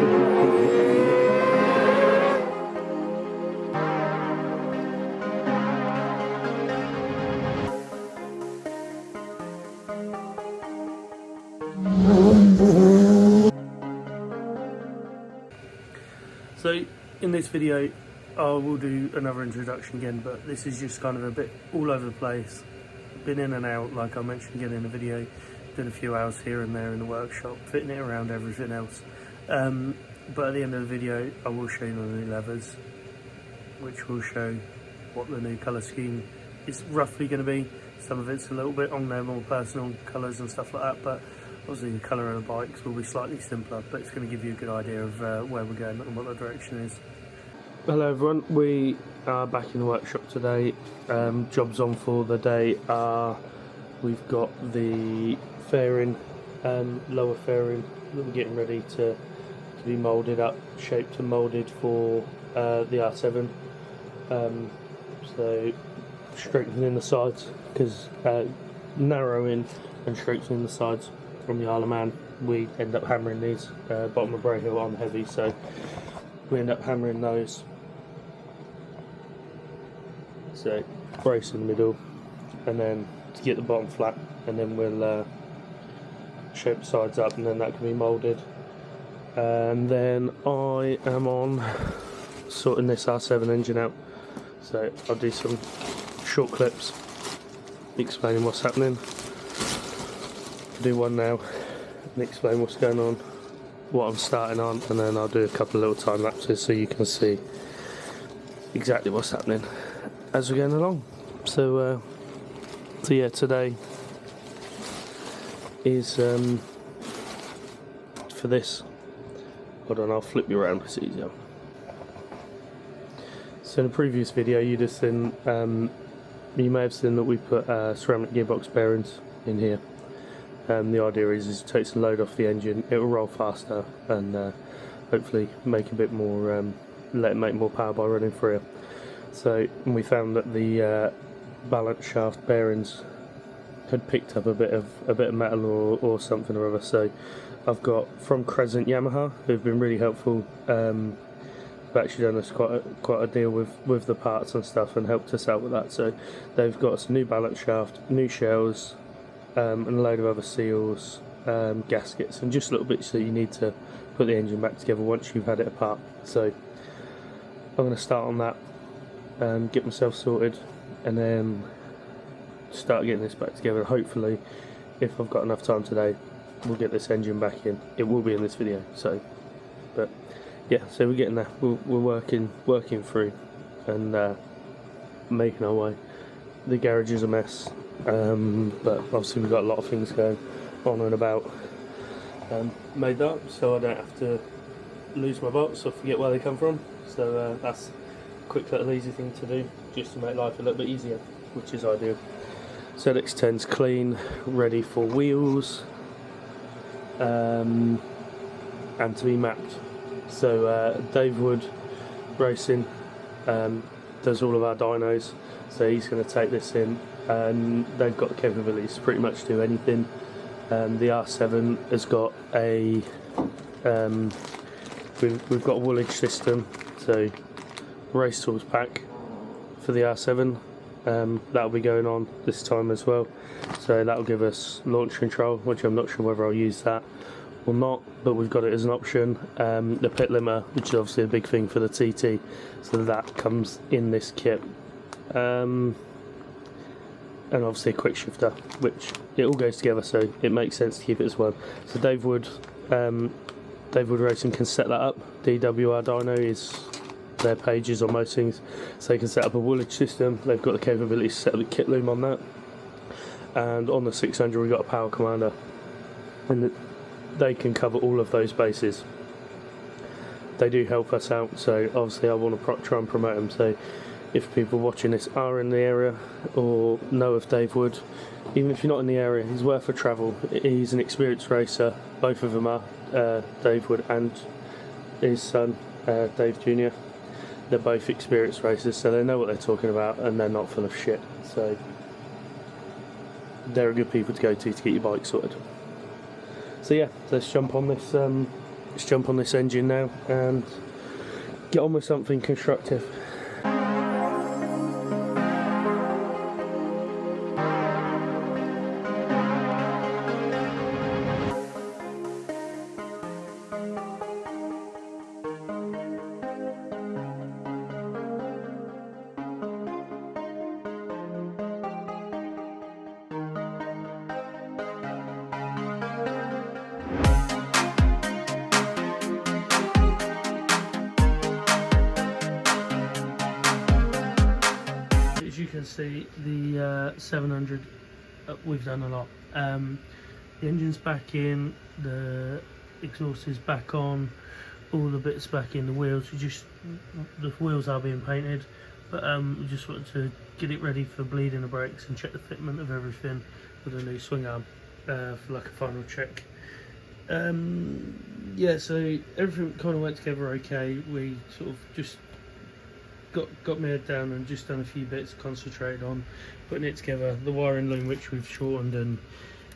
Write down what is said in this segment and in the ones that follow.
So in this video I will do another introduction again, but this is just kind of a bit all over the place. Been in and out, like I mentioned again in the video, did a few hours here and there in the workshop, fitting it around everything else. But at the end of the video I will show you the new levers, which will show what the new colour scheme is roughly going to be. Some of it's a little bit on their more personal colours and stuff like that, but obviously the colour of the bikes will be slightly simpler, but it's going to give you a good idea of where we're going and what the direction is. Hello everyone, we are back in the workshop today. Jobs on for the day are, we've got the fairing, lower fairing that we're getting ready to be moulded up, shaped and moulded for the R7. So strengthening the sides, because narrowing and strengthening the sides from the Isle of Man, we end up hammering these. Bottom of Bray Hill on heavy, so we end up hammering those. So brace in the middle, and then to get the bottom flat, and then we'll shape the sides up, and then that can be moulded. And then I am on sorting this R7 engine out, so I'll do some short clips explaining what's happening. I'll do one now and explain what's going on, what I'm starting on, and then I'll do a couple of little time lapses so you can see exactly what's happening as we're going along. So yeah, today is for this. Hold on, I'll flip you around, it's easier. So in the previous video you'd have seen, you may have seen that we put ceramic gearbox bearings in here. The idea is it takes the load off the engine, it will roll faster, and hopefully make a bit more, let it make more power by running freer. So we found that the balance shaft bearings had picked up a bit of metal or something or other. So I've got from Crescent Yamaha, who've been really helpful. They've actually done us quite a deal with the parts and stuff and helped us out with that. So they've got us a new balance shaft, new shells, and a load of other seals, gaskets, and just little bits that you need to put the engine back together once you've had it apart. So I'm going to start on that and get myself sorted, and then start getting this back together. Hopefully, if I've got enough time today, we'll get this engine back in. It will be in this video. So, but yeah, so we're getting there. We're working through and making our way. The garage is a mess, but obviously we've got a lot of things going on and about. Made that up so I don't have to lose my bolts or forget where they come from. So that's a quick little easy thing to do, just to make life a little bit easier, which is ideal. ZX10's clean, ready for wheels, and to be mapped. So Dave Wood Racing does all of our dynos, so he's going to take this in, and they've got the capabilities to pretty much do anything. The R7 has got a we've got a woolage system, so race tools pack for the R7. That'll be going on this time as well, so that'll give us launch control, which I'm not sure whether I'll use that or not, but we've got it as an option. The pit limiter, which is obviously a big thing for the TT, so that comes in this kit, and obviously a quick shifter, which it all goes together, so it makes sense to keep it as one. So Dave Wood Racing can set that up. DWR Dyno is their pages on most things, so they can set up a woolage system. They've got the capability to set up the kit loom on that, and on the 600 we've got a power commander, and they can cover all of those bases. They do help us out, so obviously I want to try and promote them. So if people watching this are in the area or know of Dave Wood, even if you're not in the area, he's worth a travel. He's an experienced racer, both of them are, Dave Wood and his son Dave Jr. They're both experienced racers, so they know what they're talking about, and they're not full of shit. So they're good people to go to get your bike sorted. So yeah, let's jump on this let's jump on this engine now and get on with something constructive. As you can see, the 700, we've done a lot. The engine's back in, the exhaust is back on, all the bits back in, the wheels. The wheels are being painted, but we just wanted to get it ready for bleeding the brakes and check the fitment of everything with a new swing arm for like a final check. Yeah, so everything kind of went together okay. We sort of just got my head down and just done a few bits, concentrated on putting it together. The wiring loom, which we've shortened and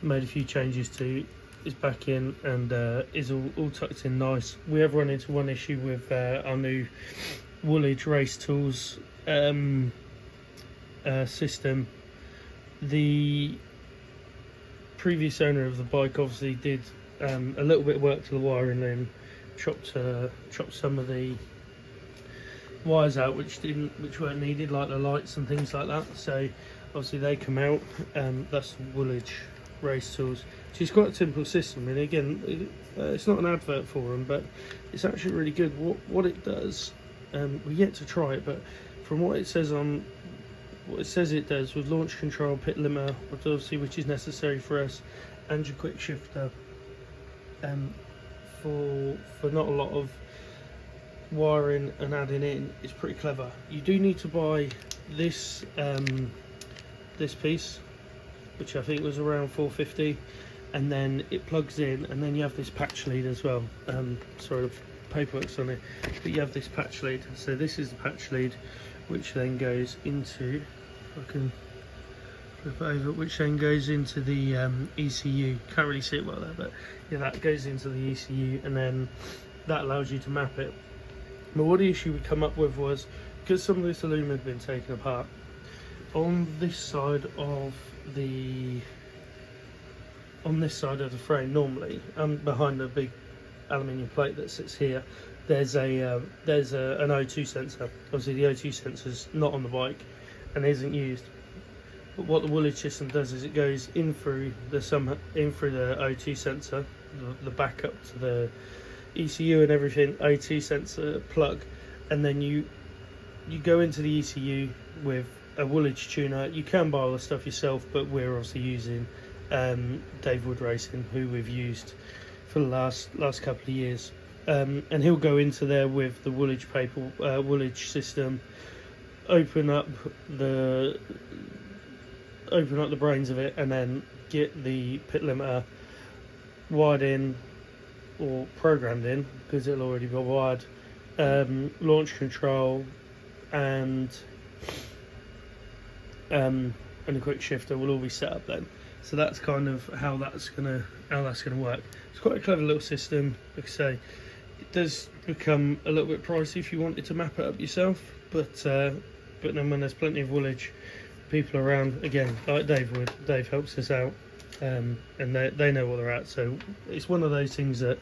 made a few changes to, is back in and is all tucked in nice. We have run into one issue with our new Woolwich Race Tools system. The previous owner of the bike obviously did a little bit of work to the wiring loom, chopped some of the wires out which weren't needed, like the lights and things like that. So obviously they come out. That's the Woolwich Race Tools, which is quite a simple system, and again, it's not an advert for them, but it's actually really good. What it does, we're yet to try it, but from what it says it does with launch control, pit limiter, obviously, which is necessary for us, and your quick shifter, for not a lot of wiring and adding in, is pretty clever. You do need to buy this this piece, which I think was around $4.50, and then it plugs in, and then you have this patch lead as well. Sorry, the paperwork's on it, but you have this patch lead. So this is the patch lead, which then goes into, if I can flip it over, which then goes into the ECU. Can't really see it well there, but yeah, that goes into the ECU, and then that allows you to map it. But what the issue we come up with was, because some of this aluminum had been taken apart, on this side of the frame, normally, behind the big aluminium plate that sits here, there's an O2 sensor. Obviously the O2 sensor's not on the bike and isn't used. But what the Woolwich system does is it goes in through the O2 sensor, the backup to the ECU and everything, O2 sensor plug, and then you go into the ECU with a Woolwich tuner. You can buy all the stuff yourself, but we're obviously using Dave Wood Racing, who we've used for the last couple of years, and he'll go into there with the Woolwich system, open up the brains of it, and then get the pit limiter wired in or programmed in, because it'll already be wired, launch control and a quick shifter will all be set up then. So that's kind of how that's gonna work. It's quite a clever little system. Like I say, it does become a little bit pricey if you wanted to map it up yourself, but then when there's plenty of Woolwich people around, again, like Dave helps us out, and they know what they're at. So it's one of those things that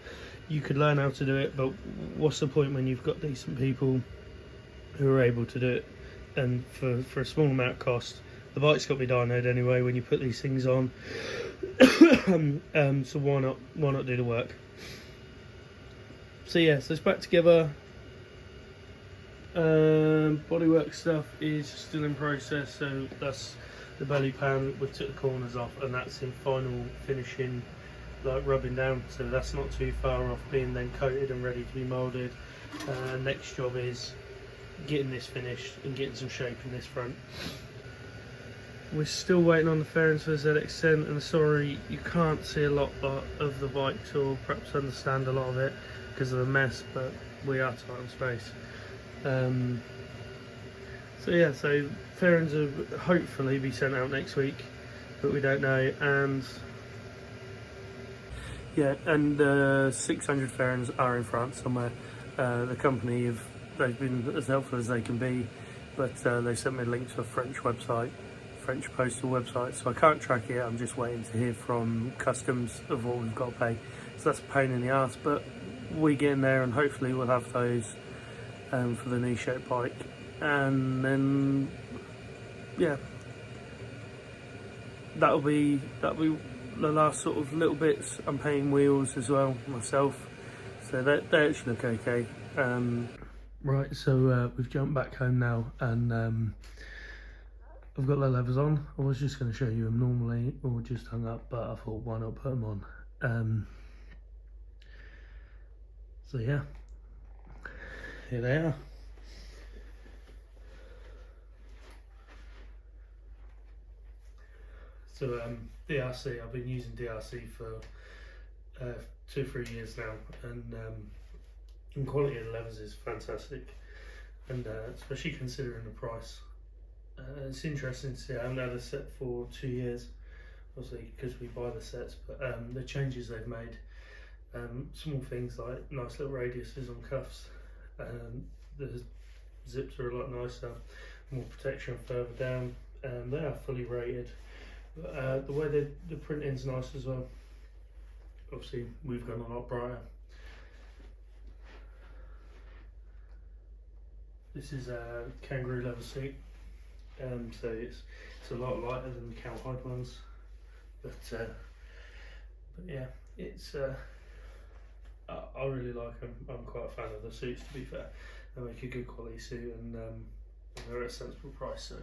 you could learn how to do it, but what's the point when you've got decent people who are able to do it, and for a small amount of cost. The bike's got to be dynoed anyway when you put these things on. So why not do the work? So yeah, so it's back together. Bodywork stuff is still in process, so that's the belly pan. We took the corners off, and that's in final finishing, like rubbing down, so that's not too far off being then coated and ready to be moulded. Next job is getting this finished and getting some shape in this front. We're still waiting on the fairings for ZX10, and sorry you can't see a lot of the bike or perhaps understand a lot of it because of the mess, but we are tight on space. So yeah, so fairings will hopefully be sent out next week, but we don't know. And Yeah, and 600 Fairens are in France somewhere. The company they've been as helpful as they can be, but they sent me a link to a French website, French postal website, so I can't track it. I'm just waiting to hear from customs of what we've got to pay. So that's a pain in the ass, but we get in there and hopefully we'll have those for the knee shape bike, and then yeah, that'll be the last sort of little bits. I'm painting wheels as well myself, so they actually look okay. Right, so we've jumped back home now, and I've got the levers on. I was just going to show you them normally or just hung up, but I thought why not put them on. So yeah, here they are. So DRC, I've been using DRC for 2 or 3 years now, and the quality of the levers is fantastic, and especially considering the price. It's interesting to see. I haven't had a set for 2 years, obviously because we buy the sets, but the changes they've made, small things like nice little radiuses on cuffs, the zips are a lot nicer, more protection further down, and they are fully rated. The way the printing's nice as well. Obviously we've gone a lot brighter. This is a kangaroo leather seat, so it's a lot lighter than the cowhide ones, but yeah, it's I really like them. I'm quite a fan of the suits, to be fair. They make a good quality suit, and they're at a sensible price, so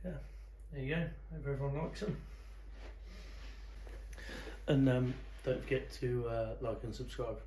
yeah, there you go. Hope everyone likes them, and don't forget to like and subscribe.